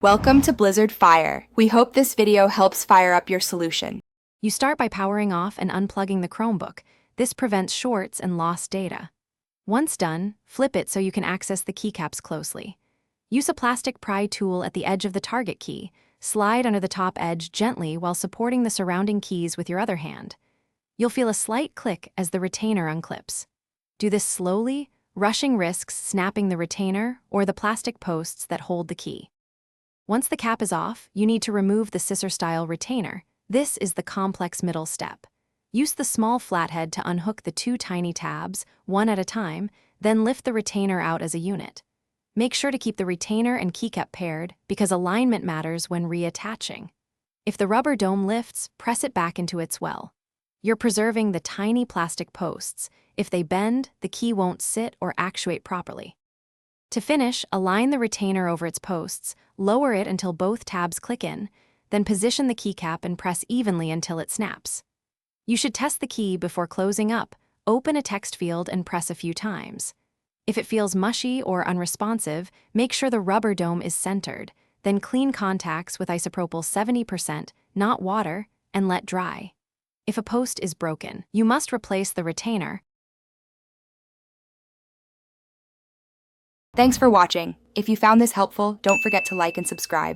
Welcome to Blizzard Fire. We hope this video helps fire up your solution. You start by powering off and unplugging the Chromebook. This prevents shorts and lost data. Once done, flip it so you can access the keycaps closely. Use a plastic pry tool at the edge of the target key. Slide under the top edge gently while supporting the surrounding keys with your other hand. You'll feel a slight click as the retainer unclips. Do this slowly, rushing risks snapping the retainer or the plastic posts that hold the key. Once the cap is off, you need to remove the scissor-style retainer. This is the complex middle step. Use the small flathead to unhook the two tiny tabs, one at a time, then lift the retainer out as a unit. Make sure to keep the retainer and keycap paired because alignment matters when reattaching. If the rubber dome lifts, press it back into its well. You're preserving the tiny plastic posts. If they bend, the key won't sit or actuate properly. To finish, align the retainer over its posts, lower it until both tabs click in, then position the keycap and press evenly until it snaps. You should test the key before closing up. Open a text field and press a few times. If it feels mushy or unresponsive, make sure the rubber dome is centered, then clean contacts with isopropyl 70%, not water, and let dry. If a post is broken, you must replace the retainer. Thanks for watching. If you found this helpful, don't forget to like and subscribe.